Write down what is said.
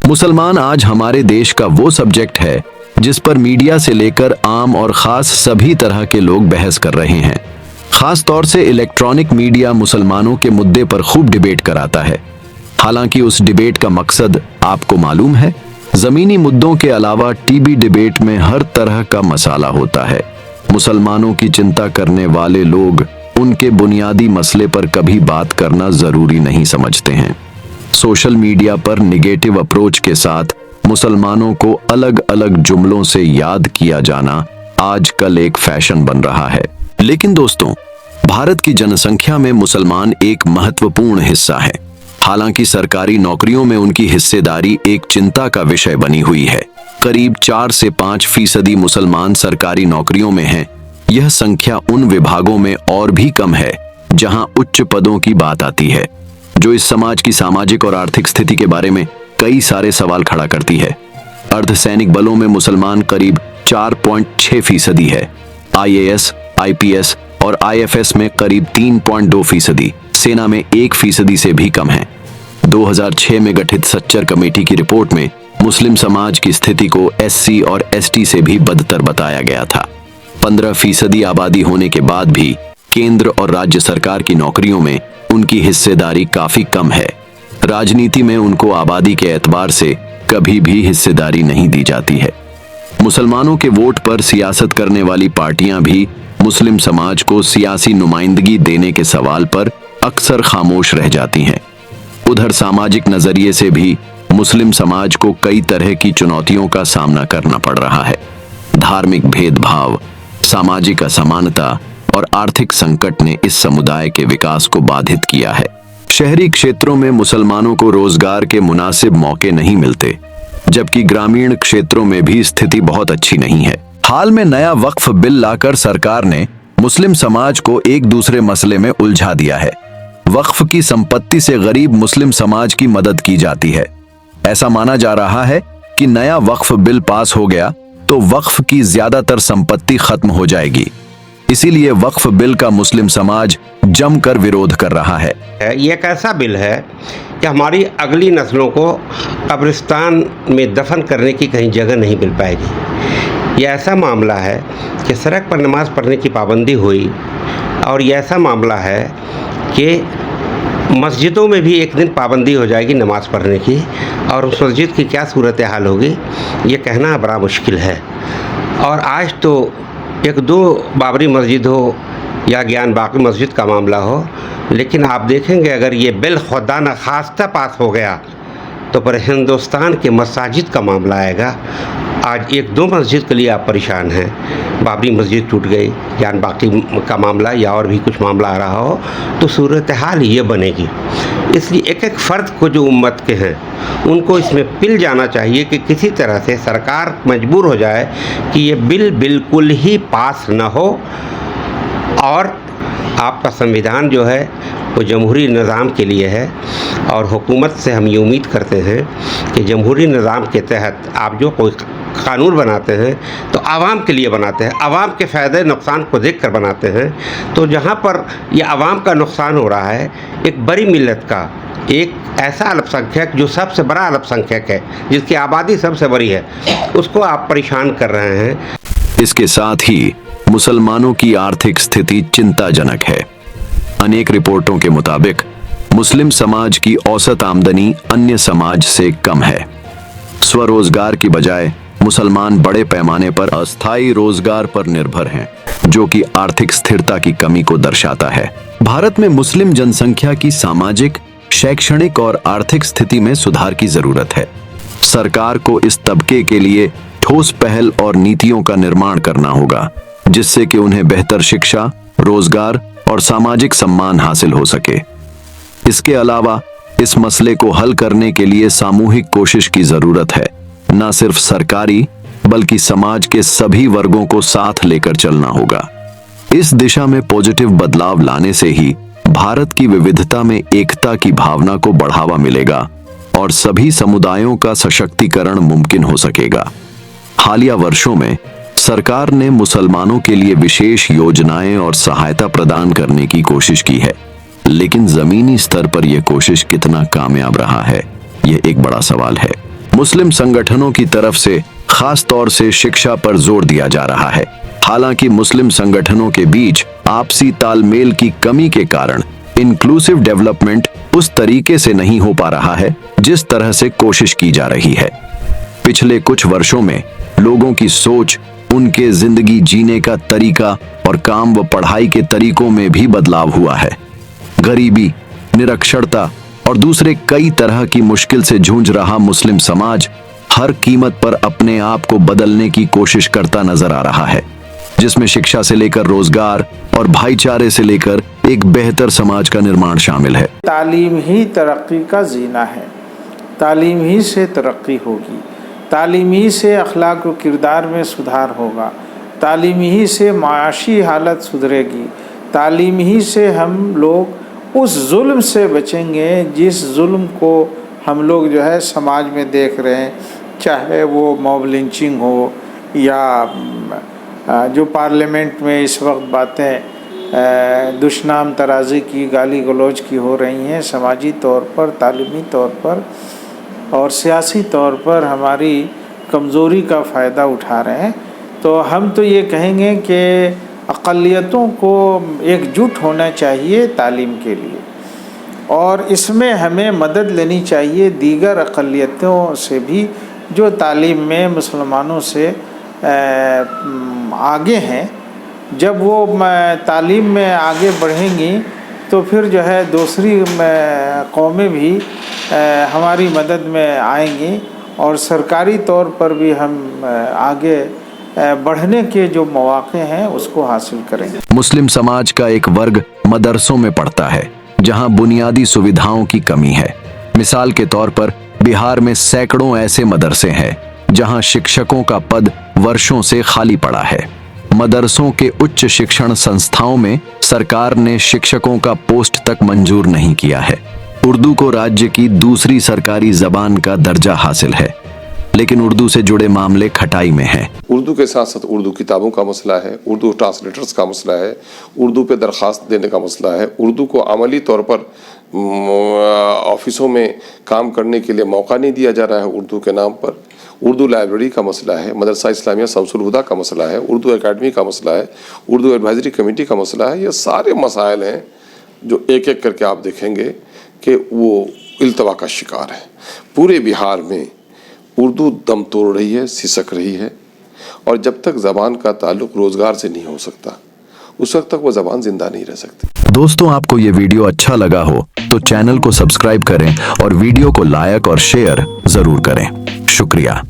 मुसलमान आज हमारे देश का वो सब्जेक्ट है जिस पर मीडिया से लेकर आम और खास सभी तरह के लोग बहस कर रहे हैं। खास तौर से इलेक्ट्रॉनिक मीडिया मुसलमानों के मुद्दे पर खूब डिबेट कराता है। हालांकि उस डिबेट का मकसद आपको मालूम है, जमीनी मुद्दों के अलावा टीवी डिबेट में हर तरह का मसाला होता है। मुसलमानों की चिंता करने वाले लोग उनके बुनियादी मसले पर कभी बात करना जरूरी नहीं समझते हैं। सोशल मीडिया पर निगेटिव अप्रोच के साथ मुसलमानों को अलग अलग जुमलों से याद किया जाना आजकल एक फैशन बन रहा है। लेकिन दोस्तों, भारत की जनसंख्या में मुसलमान एक महत्वपूर्ण हिस्सा है। हालांकि सरकारी नौकरियों में उनकी हिस्सेदारी एक चिंता का विषय बनी हुई है। करीब 4 से 5% मुसलमान सरकारी नौकरियों में हैं। यह संख्या उन विभागों में और भी कम है जहां उच्च पदों की बात आती है, जो इस समाज की सामाजिक और आर्थिक स्थिति के बारे में कई सारे सवाल खड़ा करती है। अर्धसैनिक बलों में मुसलमान करीब 4.6% है। IAS, IPS और IFS में करीब 3.2%, सेना में 1% से भी कम है। 2006 में गठित सच्चर कमेटी की रिपोर्ट में मुस्लिम समाज की स्थिति को SC और ST से भी बदतर बताया गया था। 15% आबादी होने के बाद भी केंद्र और राज्य सरकार की नौकरियों में उनकी हिस्सेदारी काफी कम है। राजनीति में उनको आबादी के एतबार से कभी भी हिस्सेदारी नहीं दी जाती है। मुसलमानों के वोट पर सियासत करने वाली पार्टियां भी मुस्लिम समाज को सियासी नुमाइंदगी देने के सवाल पर अक्सर खामोश रह जाती हैं। उधर सामाजिक नजरिए से भी मुस्लिम समाज को कई तरह की चुनौतियों का सामना करना पड़ रहा है। धार्मिक भेदभाव, सामाजिक असमानता और आर्थिक संकट ने इस समुदाय के विकास को बाधित किया है। शहरी क्षेत्रों में मुसलमानों को रोजगार के मुनासिब मौके नहीं मिलते, जबकि ग्रामीण क्षेत्रों में भी स्थिति बहुत अच्छी नहीं है। हाल में नया वक्फ बिल लाकर सरकार ने मुस्लिम समाज को एक दूसरे मसले में उलझा दिया है। वक्फ की संपत्ति से गरीब मुस्लिम समाज की मदद की जाती है। ऐसा माना जा रहा है कि नया वक्फ बिल पास हो गया तो वक्फ की ज्यादातर संपत्ति खत्म हो जाएगी। इसीलिए वक्फ बिल का मुस्लिम समाज जमकर विरोध कर रहा है। ये एक ऐसा बिल है कि हमारी अगली नस्लों को कब्रिस्तान में दफन करने की कहीं जगह नहीं मिल पाएगी। यह ऐसा मामला है कि सड़क पर नमाज़ पढ़ने की पाबंदी हुई, और यह ऐसा मामला है कि मस्जिदों में भी एक दिन पाबंदी हो जाएगी नमाज़ पढ़ने की, और उस मस्जिद की क्या सूरत हाल होगी ये कहना बड़ा मुश्किल है। और आज तो 1-2 बाबरी मस्जिद हो या ज्ञान बाकी मस्जिद का मामला हो, लेकिन आप देखेंगे अगर ये बिल खुदा न खास्ता पास हो गया तो पर हिंदुस्तान के मसाजिद का मामला आएगा। आज 1-2 मस्जिद के लिए आप परेशान हैं, बाबरी मस्जिद टूट गई, ज्ञान बाकी का मामला या और भी कुछ मामला आ रहा हो, तो सूरत हाल ये बनेगी। इसलिए एक एक फ़र्द को जो उम्मत के हैं उनको इसमें पिल जाना चाहिए कि किसी तरह से सरकार मजबूर हो जाए कि ये बिल बिल्कुल ही पास न हो। और आपका संविधान जो है वो जमहूरी निज़ाम के लिए है, और हुकूमत से हम ये उम्मीद करते हैं कि जमहूरी निज़ाम के तहत आप जो कोई कानून बनाते हैं तो आवाम के लिए बनाते हैं, आवाम के फ़ायदे नुकसान को देख कर बनाते हैं। तो जहाँ पर ये आवाम का नुकसान हो रहा है, एक बड़ी मिल्लत का एक ऐसा अल्पसंख्यक जो सबसे बड़ा अल्पसंख्यक है, जिसकी आबादी सबसे बड़ी है, उसको आप परेशान कर रहे हैं। इसके साथ ही मुसलमानों की आर्थिक स्थिति चिंताजनक है। अनेक रिपोर्टों के मुताबिक मुस्लिम समाज की औसत आमदनी अन्य समाज से कम है। स्वरोजगार की बजाय मुसलमान बड़े पैमाने पर अस्थायी रोजगार पर निर्भर हैं, जो कि आर्थिक स्थिरता की कमी को दर्शाता है। भारत में मुस्लिम जनसंख्या की सामाजिक, शैक्षणिक और आर्थिक स्थिति में सुधार की जरूरत है। सरकार को इस तबके के लिए ठोस पहल और नीतियों का निर्माण करना होगा, जिससे कि उन्हें बेहतर शिक्षा, रोजगार और सामाजिक सम्मान हासिल हो सके। इसके अलावा इस मसले को हल करने के लिए सामूहिक कोशिश की जरूरत है। न सिर्फ सरकारी बल्कि समाज के सभी वर्गों को साथ लेकर चलना होगा। इस दिशा में पॉजिटिव बदलाव लाने से ही भारत की विविधता में एकता की भावना को बढ़ावा मिलेगा और सभी समुदायों का सशक्तिकरण मुमकिन हो सकेगा। हालिया वर्षों में सरकार ने मुसलमानों के लिए विशेष योजनाएं और सहायता प्रदान करने की कोशिश की है, लेकिन जमीनी स्तर पर यह कोशिश कितना कामयाब रहा है, यह एक बड़ा सवाल है। मुस्लिम संगठनों की तरफ से खास तौर से शिक्षा पर जोर दिया जा रहा है। हालांकि मुस्लिम संगठनों के बीच आपसी तालमेल की कमी के कारण इंक्लूसिव डेवलपमेंट उस तरीके से नहीं हो पा रहा है जिस तरह से कोशिश की जा रही है। पिछले कुछ वर्षों में लोगों की सोच, उनके जिंदगी जीने का तरीका और काम व पढ़ाई के तरीकों में भी बदलाव हुआ है। गरीबी, निरक्षरता और दूसरे कई तरह की मुश्किल से जूझ रहा मुस्लिम समाज हर कीमत पर अपने आप को बदलने की कोशिश करता नजर आ रहा है, जिसमें शिक्षा से लेकर रोजगार और भाईचारे से लेकर एक बेहतर समाज का निर्माण शामिल है। तालीम ही तरक्की का जीना है। तालीम ही से तरक्की होगी, तालीम ही से अखलाक व किरदार में सुधार होगा, तालीम ही से माशी हालत सुधरेगी, तालीम ही से हम लोग उस जुल्म से बचेंगे जिस जुल्म को हम लोग जो है समाज में देख रहे हैं, चाहे वो मॉब लिंचिंग हो या जो पार्लियामेंट में इस वक्त बातें दुश्मन तराजी की, गाली गलौज की हो रही हैं। समाजी तौर पर, तालीमी तौर पर और सियासी तौर पर हमारी कमज़ोरी का फ़ायदा उठा रहे हैं। तो हम तो ये कहेंगे कि अक़लियतों को एकजुट होना चाहिए तालीम के लिए, और इसमें हमें मदद लेनी चाहिए दीगर अक़लियतों से भी जो तालीम में मुसलमानों से आगे हैं। जब वो तालीम में आगे बढ़ेंगी तो फिर जो है दूसरी कौमें भी हमारी मदद में आएंगी और सरकारी तौर पर भी हम आगे बढ़ने के जो मौके हैं उसको हासिल करेंगे। मुस्लिम समाज का एक वर्ग मदरसों में पढ़ता है जहां बुनियादी सुविधाओं की कमी है। मिसाल के तौर पर बिहार में सैकड़ों ऐसे मदरसे हैं जहां शिक्षकों का पद वर्षों से खाली पड़ा है। मदरसों के उच्च शिक्षण संस्थाओं में सरकार ने शिक्षकों का पोस्ट तक मंजूर नहीं किया है। उर्दू को राज्य की दूसरी सरकारी जबान का दर्जा हासिल है, लेकिन उर्दू से जुड़े मामले खटाई में हैं। उर्दू के साथ साथ उर्दू किताबों का मसला है, उर्दू ट्रांसलेटर्स का मसला है, उर्दू पे दरख्वास्त देने का मसला है, उर्दू को अमली तौर पर ऑफिसों में काम करने के लिए मौका नहीं दिया जा रहा है उर्दू के नाम पर। उर्दू लाइब्रेरी का मसला है, मदरसा इस्लामिया शमसुल हुदा का मसला है, उर्दू एकेडमी का मसला है, उर्दू एडवाइजरी कमेटी का मसला है। ये सारे मसाइल हैं जो एक एक करके आप देखेंगे कि वो इल्तवा का शिकार है। पूरे बिहार में उर्दू दम तोड़ रही है, सिसक रही है, और जब तक ज़बान का ताल्लुक रोज़गार से नहीं हो सकता उस वक्त तक वो ज़बान जिंदा नहीं रह सकती। दोस्तों, आपको ये वीडियो अच्छा लगा हो तो चैनल को सब्सक्राइब करें और वीडियो को लाइक और शेयर जरूर करें। शुक्रिया।